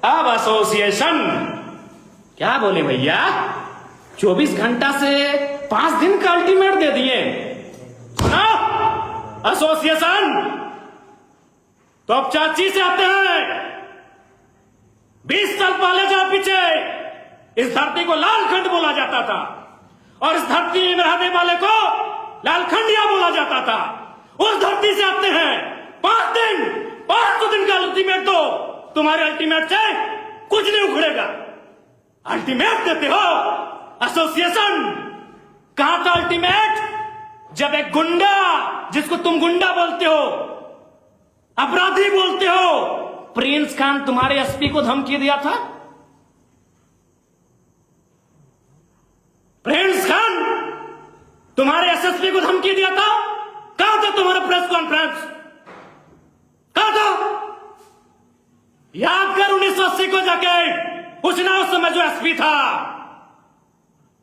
अब एसोसिएशन क्या बोले भैया, 24 घंटा से 5 दिन का अल्टीमेट दे दिए ना एसोसिएशन। तो अब चाची से आते हैं। 20 साल पहले जाओ पीछे, इस धरती को लालखंड बोला जाता था और इस धरती में रहने वाले को लालखंडिया बोला जाता था। उस धरती से आते हैं। 500 दिन का अल्टीमेट दो, तुम्हारे अल्टीमेट से कुछ नहीं उखड़ेगा। अल्टीमेट देते हो एसोसिएशन। कहां था अल्टीमेट जब एक गुंडा, जिसको तुम गुंडा बोलते हो, अपराधी बोलते हो, प्रिंस खान तुम्हारे एसपी को धमकी दिया था। प्रिंस खान तुम्हारे एसएसपी को धमकी दिया था। कहां था तुम्हारा प्रेस कॉन्फ्रेंस, कहां था? याद कर 1980 को जाके पूछना, उस समय जो एसपी था।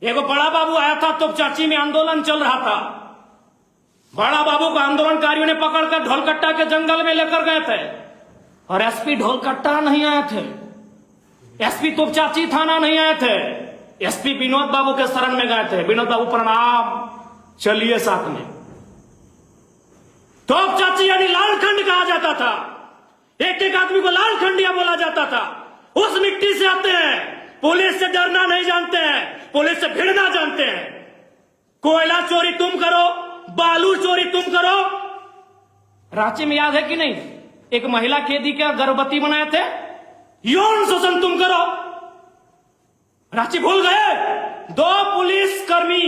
एगो बड़ा बाबू आया था तो चाची में आंदोलन चल रहा था। बड़ा बाबू को आंदोलनकारियों ने पकड़कर ढोलकट्टा के जंगल में लेकर गए थे और एसपी ढोलकट्टा नहीं आए थे, एसपी तोपचाची थाना नहीं आए थे, एसपी विनोद बाबू के शरण में गए थे। विनोद बाबू प्रणाम, चलिए साथ में। तोपचाची यानी लालखंड कहा जाता था। एक एक आदमी को लालखंडिया बोला जाता था। उस मिट्टी से आते हैं। पुलिस से डरना नहीं जानते हैं, पुलिस से भिड़ना जानते हैं। कोयला चोरी तुम करो, बालू चोरी तुम करो। रांची में याद है कि नहीं, एक महिला कैदी का गर्भवती बनाए थे। यौन शोषण तुम करो, रांची भूल गए? 2 पुलिसकर्मी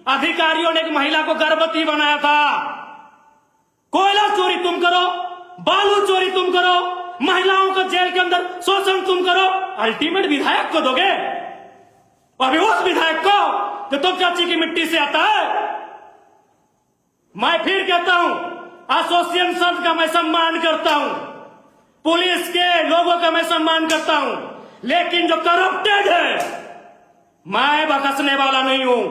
अधिकारियों ने एक महिला को गर्भवती बनाया था। कोयला चोरी तुम करो, बालू चोरी तुम करो, महिलाओं का जेल के अंदर शोषण तुम करो। अल्टीमेट विधायक को दोगे? अभी उस विधायक को जो तुम चाची की मिट्टी से आता है। मैं फिर कहता हूं, एसोसिएशन का मैं सम्मान करता हूं, पुलिस के लोगों का मैं सम्मान करता हूं, लेकिन जो करप्टेड है मैं बकसने वाला नहीं हूं।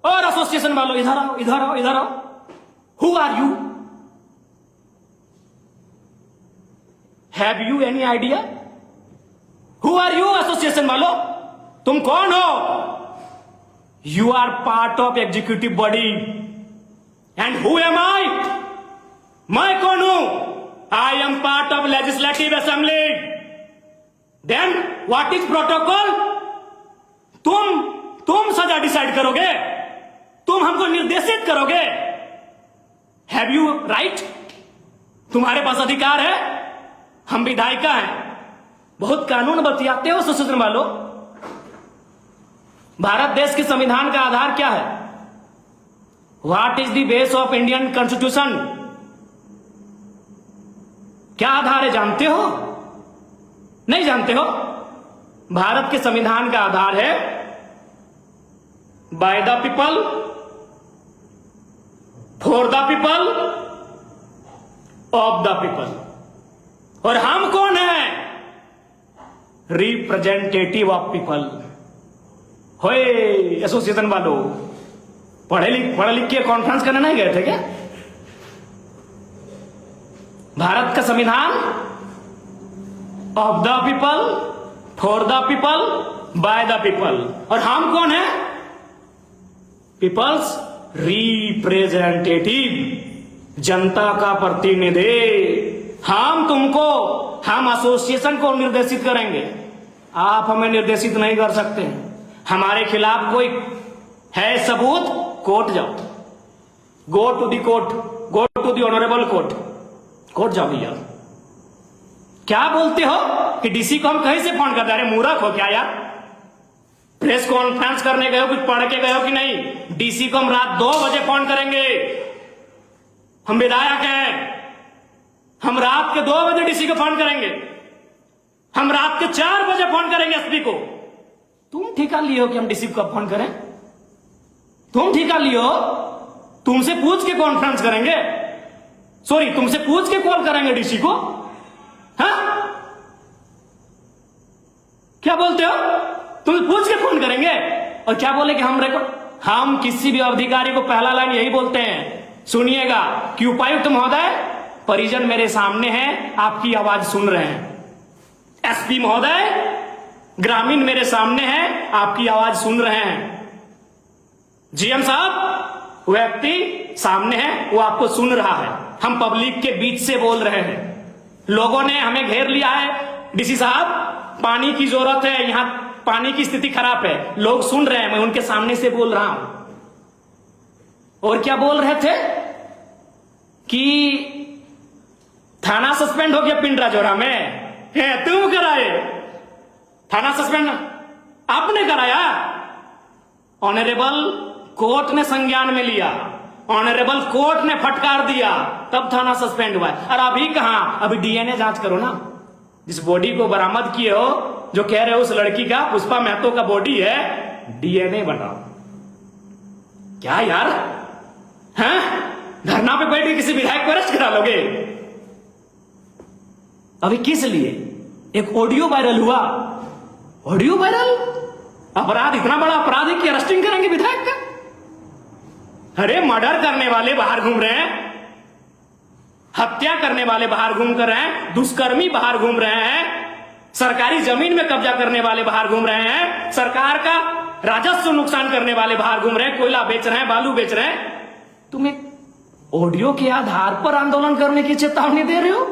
और एसोसिएशन वालों इधर आओ, इधर आओ, इधर आओ। Who are you? Have you any idea? Who are you association वालों? तुम कौन हो? You are part of executive body and who am I? मैं कौन हूं? I am part of legislative assembly. Then what is protocol? तुम सजा decide करोगे, तुम हमको निर्देशित करोगे। Have you right? तुम्हारे पास अधिकार है। हम विधायिका हैं, बहुत कानून बतियाते हो एसोसिएशन वालों। भारत देश के संविधान का आधार क्या है? What is the base of Indian constitution? क्या आधार है जानते हो? नहीं जानते हो? भारत के संविधान का आधार है by the people, for the people, of the people. और हम कौन है? Representative of people. होए एसोसिएशन वालों, पढ़े लिख के कॉन्फ्रेंस करने नहीं गए थे क्या? भारत का संविधान of the people, for the people, by the people. और हम कौन है? पीपल्स रिप्रेजेंटेटिव, जनता का प्रतिनिधि। हम एसोसिएशन को निर्देशित करेंगे, आप हमें निर्देशित नहीं कर सकते। हमारे खिलाफ कोई है सबूत, कोर्ट जाओ, go to the court, go to the honourable court, court जाओ भैया। क्या बोलते हो कि डीसी को हम कहीं से फोन करते? अरे मूर्ख हो क्या यार? प्रेस कॉन्फ्रेंस करने गए हो, कुछ पढ़ के गए हो कि नहीं? डीसी को हम रात 2 बजे फोन करेंगे। हम विधायक हैं, हम रात के 2 बजे डीसी को फोन करेंगे, हम रात के 4 बजे फोन करेंगे एसपी को। तुम ठेका लिए हो कि हम डीसी को फोन करें? तुम ठेका लिए हो? तुमसे पूछ के कॉन्फ्रेंस करेंगे, सॉरी तुमसे पूछ के कॉल करेंगे डीसी को? हाँ, क्या बोलते हो? तुमसे पूछ के फोन करेंगे और क्या बोले कि हम किसी भी अधिकारी को पहला लाइन यही बोलते हैं, सुनिएगा कि उपायुक्त महोदय, परिजन मेरे सामने हैं, आपकी आवाज सुन रहे हैं। एसपी महोदय, ग्रामीण मेरे सामने है, आपकी आवाज सुन रहे हैं। जीएम साहब, व्यक्ति सामने है, वो आपको सुन रहा है। हम पब्लिक के बीच से बोल रहे हैं, लोगों ने हमें घेर लिया है। डीसी साहब, पानी की जरूरत है, यहां पानी की स्थिति खराब है, लोग सुन रहे हैं, मैं उनके सामने से बोल रहा हूं। और क्या बोल रहे थे कि थाना सस्पेंड हो गया पिंड राजौरा में। तुम कराए थाना सस्पेंड, आपने कराया? ऑनरेबल कोर्ट ने संज्ञान में लिया, ऑनरेबल कोर्ट ने फटकार दिया, तब थाना सस्पेंड हुआ है। और अभी कहां? अभी डीएनए जांच करो ना। जिस बॉडी को बरामद किए हो, जो कह रहे हो उस लड़की का, पुष्पा महतो का बॉडी है, डीएनए बताओ। क्या यार, हैं? धरना पे बैठ के किसी विधायक को अरेस्ट करा लोगे? अभी किस लिए? एक ऑडियो वायरल हुआ, ऑडियो वायरल, अपराध इतना बड़ा अपराध है कि अरेस्टिंग करेंगे विधायक का। अरे मर्डर करने वाले बाहर घूम रहे हैं, हत्या करने वाले बाहर घूम कर रहे हैं, दुष्कर्मी बाहर घूम रहे हैं, सरकारी जमीन में कब्जा करने वाले बाहर घूम रहे हैं, सरकार का राजस्व नुकसान करने वाले बाहर घूम रहे हैं, कोयला बेच रहे हैं, बालू बेच रहे हैं। तुम एक ऑडियो के आधार पर आंदोलन करने की चेतावनी दे रहे हो?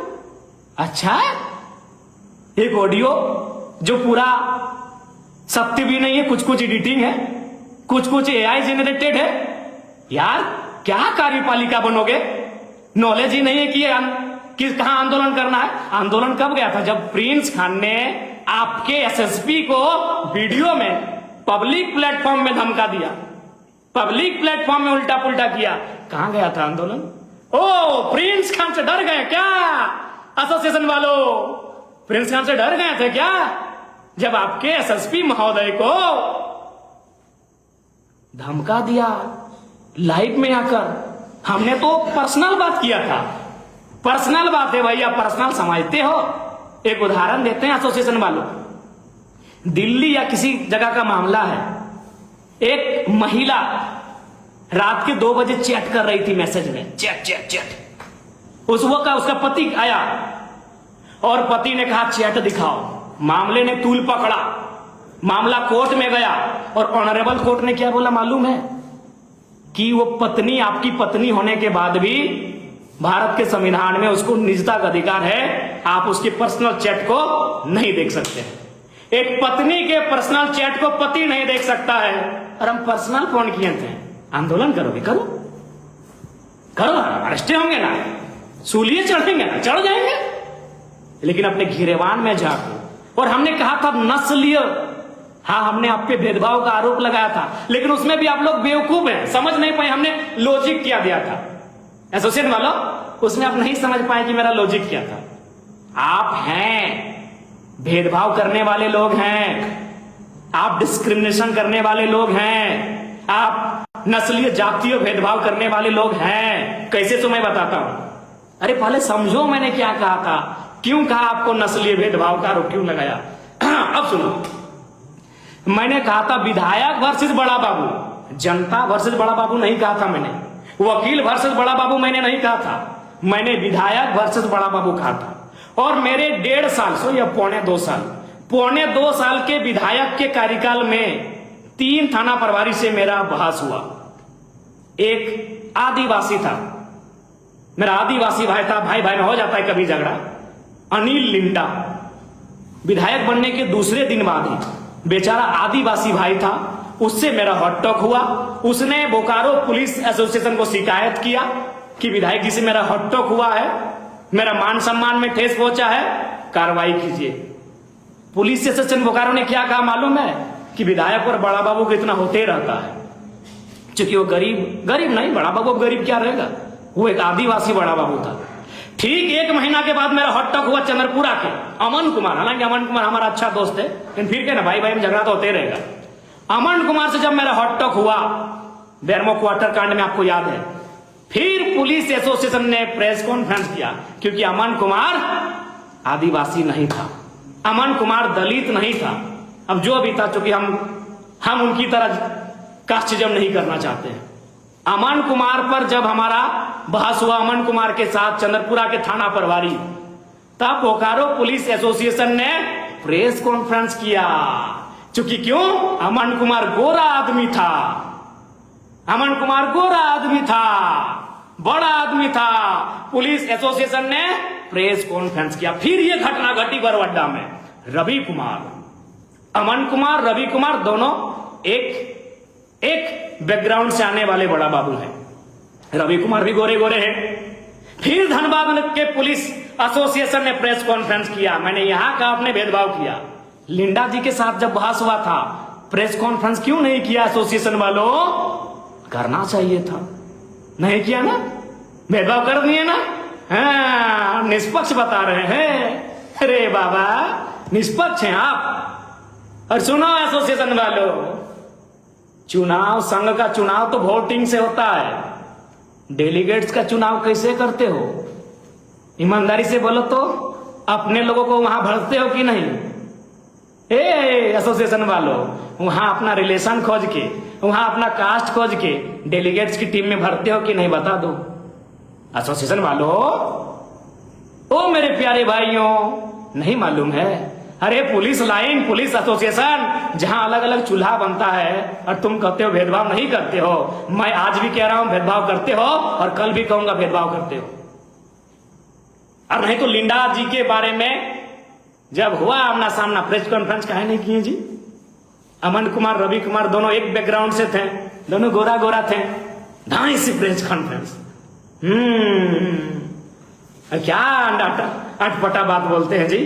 अच्छा, एक ऑडियो जो पूरा सत्य भी नहीं है, कुछ कुछ एडिटिंग है, कुछ कुछ एआई जेनरेटेड है। यार क्या कार्यपालिका बनोगे? नॉलेज ही नहीं है कि कहां आंदोलन करना है। आंदोलन कब गया था? जब प्रिंस खान ने आपके एसएसपी को वीडियो में पब्लिक प्लेटफॉर्म में धमका दिया, पब्लिक प्लेटफॉर्म में उल्टा पुल्टा किया। कहां गया था आंदोलन? ओ, प्रिंस खान से डर गए क्या एसोसिएशन वालों? प्रिंस खान से डर गए थे क्या जब आपके एसएसपी महोदय को धमका दिया लाइव में आकर? हमने तो पर्सनल बात किया था, पर्सनल बात है भैया, पर्सनल समझते हो। एक उदाहरण देते हैं एसोसिएशन वालों, दिल्ली या किसी जगह का मामला है, एक महिला रात के 2 बजे चैट कर रही थी, मैसेज में चैट चैट चैट। उस वक्त उसका पति आया और पति ने कहा चैट दिखाओ। मामले ने तूल पकड़ा, मामला कोर्ट में गया और ऑनरेबल कोर्ट ने क्या बोला मालूम है? कि वो पत्नी, आपकी पत्नी होने के बाद भी भारत के संविधान में उसको निजता का अधिकार है, आप उसके पर्सनल चैट को नहीं देख सकते। एक पत्नी के पर्सनल चैट को पति नहीं देख सकता है, और हम पर्सनल फोन किए थे। आंदोलन करोगे? करो करो, अरेस्ट होंगे ना, सूलिए चढ़ेंगे ना, चढ़ जाएंगे, लेकिन अपने घिरेवान में जाकर। और हमने कहा था नस्लीय, हाँ हमने आप पे भेदभाव का आरोप लगाया था, लेकिन उसमें भी आप लोग बेवकूफ हैं, समझ नहीं पाए। हमने लॉजिक क्या दिया था एसोसिएशन वालों, उसमें आप नहीं समझ पाए कि मेरा लॉजिक क्या था। आप हैं भेदभाव करने वाले लोग हैं, आप डिस्क्रिमिनेशन करने वाले लोग हैं, आप नस्लीय जातीय भेदभाव करने वाले लोग हैं। कैसे तो मैं बताता हूं। अरे पहले समझो मैंने क्या कहा था, क्यों कहा आपको नस्लीय भेदभाव का आरोप क्यों लगाया। अब सुनो, मैंने कहा था विधायक वर्सेस बड़ा बाबू, जनता वर्सेस बड़ा बाबू नहीं कहा था मैंने, वकील वर्सेस बड़ा बाबू मैंने नहीं कहा था, मैंने विधायक वर्सेस बड़ा बाबू कहा था। और मेरे 1.5 साल से या पौने 2 साल के विधायक के कार्यकाल में 3 थाना प्रभारी से मेरा बहस हुआ। एक आदिवासी था, मेरा आदिवासी भाई था, भाई भाई में हो जाता है कभी झगड़ा, अनिल लिंडा, विधायक बनने के दूसरे दिन बाद ही बेचारा आदिवासी भाई था, उससे मेरा हॉट टॉक हुआ। उसने बोकारो पुलिस एसोसिएशन को शिकायत किया कि विधायक जी से मेरा हॉट टॉक हुआ है, मेरा मान सम्मान में ठेस पहुंचा है, कार्रवाई कीजिए। पुलिस एसोसिएशन बोकारो ने क्या कहा मालूम है? कि विधायक और बड़ा बाबू को इतना होते रहता है, क्योंकि वो गरीब नहीं, बड़ा बाबू गरीब क्या रहेगा, वो एक आदिवासी बड़ा बाबू था। ठीक 1 महीना के बाद मेरा हॉट टॉक हुआ चंद्रपुरा के अमन कुमार, हालांकि अमन कुमार हमारा अच्छा दोस्त है, लेकिन फिर क्या ना, भाई भाई में झगड़ा तो होते रहेगा। अमन कुमार से जब मेरा हॉट टॉक हुआ बेरमो क्वार्टर कांड में, आपको याद है, फिर पुलिस एसोसिएशन ने प्रेस कॉन्फ्रेंस किया, क्योंकि अमन कुमार आदिवासी नहीं था, अमन कुमार दलित नहीं था। अब जो भी था, चूंकि हम उनकी तरह कास्टिज्म नहीं करना चाहते हैं। अमन कुमार पर जब हमारा बहस हुआ अमन कुमार के साथ चंद्रपुरा के थाना प्रभारी, तब बोकारो पुलिस एसोसिएशन ने प्रेस कॉन्फ्रेंस किया। क्योंकि क्यों? अमन कुमार गोरा आदमी था, अमन कुमार गोरा आदमी था, बड़ा आदमी था। पुलिस एसोसिएशन ने प्रेस कॉन्फ्रेंस किया। फिर ये घटना घटी बरवड्डा में। रवि कुमार, अमन कुमार, रवि कुमार दोनों एक बैकग्राउंड से आने वाले बड़ा बाबू हैं। रवि कुमार भी गोरे गोरे हैं। फिर धनबाद के पुलिस एसोसिएशन ने प्रेस कॉन्फ्रेंस किया। मैंने यहां का आपने भेदभाव किया। लिंडा जी के साथ जब बहस हुआ था, प्रेस कॉन्फ्रेंस क्यों नहीं किया एसोसिएशन वालों? करना चाहिए था, नहीं किया ना, भेदभाव कर दिए ना। हाँ, निष्पक्ष बता रहे हैं। अरे बाबा, निष्पक्ष हैं आप। और सुनो एसोसिएशन वालों, चुनाव, संघ का चुनाव तो वोटिंग से होता है, डेलीगेट्स का चुनाव कैसे करते हो? ईमानदारी से बोलो तो, अपने लोगों को वहां भरते हो कि नहीं? एसोसिएशन वालों, वहां अपना रिलेशन खोज के, वहां अपना कास्ट खोज के डेलीगेट्स की टीम में भरते हो कि नहीं? बता दो एसोसिएशन वालों। ओ मेरे प्यारे भाइयों, नहीं मालूम है? अरे पुलिस लाइन, पुलिस एसोसिएशन, जहां अलग अलग चूल्हा बनता है और तुम कहते हो भेदभाव नहीं करते हो। मैं आज भी कह रहा हूं भेदभाव करते हो, और कल भी कहूंगा भेदभाव करते हो। और नहीं तो लिंडा जी के बारे में जब हुआ आमना सामना, प्रेस कॉन्फ्रेंस काहे नहीं किए जी? अमन कुमार, रवि कुमार दोनों एक बैकग्राउंड से थे, दोनों गोरा गोरा थे, ढाई सी प्रेस कॉन्फ्रेंस। क्या अटपटा बात बोलते हैं जी?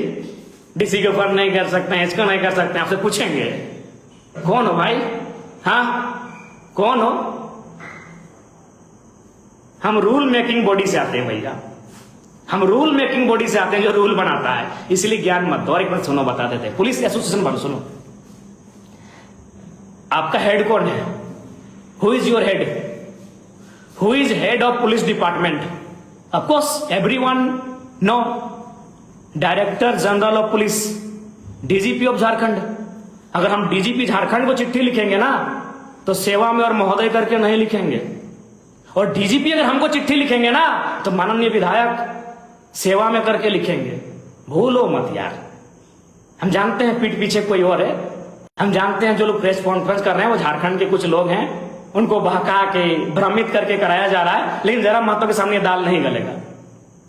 डीसी के ऊपर नहीं कर सकते हैं, इसको नहीं कर सकते हैं। आपसे पूछेंगे कौन हो भाई? हाँ, कौन हो? हम रूल मेकिंग बॉडी से आते हैं भैया, हम रूल मेकिंग बॉडी से आते हैं जो रूल बनाता है। इसलिए ज्ञान मत दो। और एक बार सुनो, बता देते हैं। पुलिस एसोसिएशन वालों सुनो, आपका हेड कौन है? Who is your head? Who is head of police department? Of course everyone know, director general of police, DGP of Jharkhand. अगर हम डीजीपी झारखंड को चिट्ठी लिखेंगे ना, तो सेवा में और महोदय करके नहीं लिखेंगे। और डीजीपी अगर हमको चिट्ठी लिखेंगे ना, तो माननीय विधायक सेवा में करके लिखेंगे। भूलो मत यार। हम जानते हैं पीठ पीछे कोई और है, हम जानते हैं जो लोग प्रेस कॉन्फ्रेंस कर रहे हैं वो झारखंड के कुछ लोग हैं, उनको बहका के भ्रमित करके कराया जा रहा है। लेकिन जरा महतो के सामने दाल नहीं गलेगा।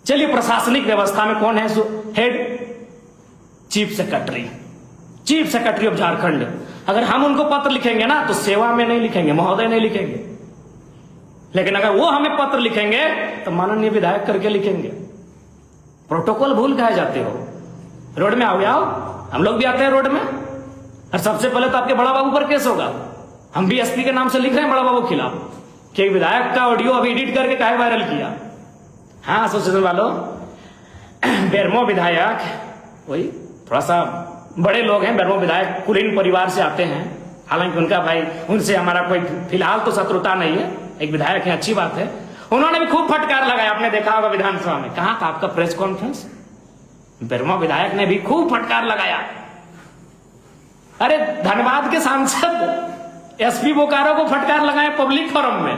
चलिए, प्रशासनिक व्यवस्था में कौन है head? Chief secretary, chief secretary of Jharkhand. अगर हम उनको पत्र लिखेंगे ना, तो सेवा में नहीं लिखेंगे, महोदय नहीं लिखेंगे। लेकिन अगर वो हमें पत्र लिखेंगे तो माननीय विधायक करके लिखेंगे। प्रोटोकॉल भूल कहे जाते हो? रोड में आओगे, आओ, हम लोग भी आते हैं रोड में। और सबसे पहले तो आपके बड़ा बाबू पर केस होगा। हम भी एसपी के नाम से लिख रहे हैं बड़ा बाबू के खिलाफ कि विधायक का ऑडियो अभी एडिट करके काहे वायरल किया। हाँ एसोसिएशन वालों, बेरमो विधायक वही थोड़ा सा बड़े लोग हैं। बेरमो विधायक कुलीन परिवार से आते हैं, हालांकि उनका भाई, उनसे हमारा कोई फिलहाल तो शत्रुता नहीं है। एक विधायक है, अच्छी बात है। उन्होंने भी खूब फटकार लगाया, आपने देखा होगा विधानसभा में। कहां था आपका प्रेस कॉन्फ्रेंस? बेरमो विधायक ने भी खूब फटकार लगाया। अरे धनबाद के सांसद एसपी बोकारो को फटकार लगाए पब्लिक फोरम में।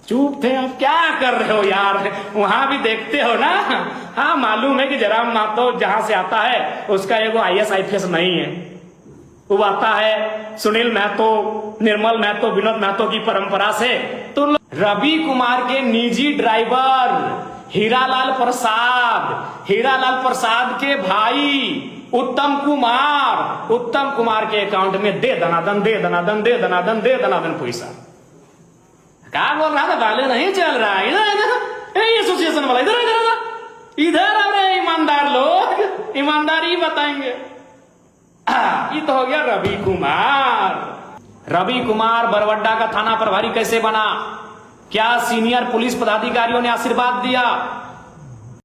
चुप थे। आप क्या कर रहे हो यार? वहां भी देखते हो ना। हाँ, मालूम है कि जयराम महतो जहां से आता है उसका एगो IAS IPS नहीं है। वो आता है सुनील महतो, निर्मल महतो, विनोद महतो की परंपरा से। तो रवि कुमार के निजी ड्राइवर हीरालाल प्रसाद के भाई उत्तम कुमार के अकाउंट में दे दनादन पैसा। क्या बोल रहा था? गाले नहीं चल रहा है। इधर एसोसिएशन वाला इधर आ रहे ईमानदार लोग, ईमानदारी बताएंगे। ये तो हो गया रवि कुमार बरवड्डा का थाना प्रभारी कैसे बना? क्या सीनियर पुलिस पदाधिकारियों ने आशीर्वाद दिया?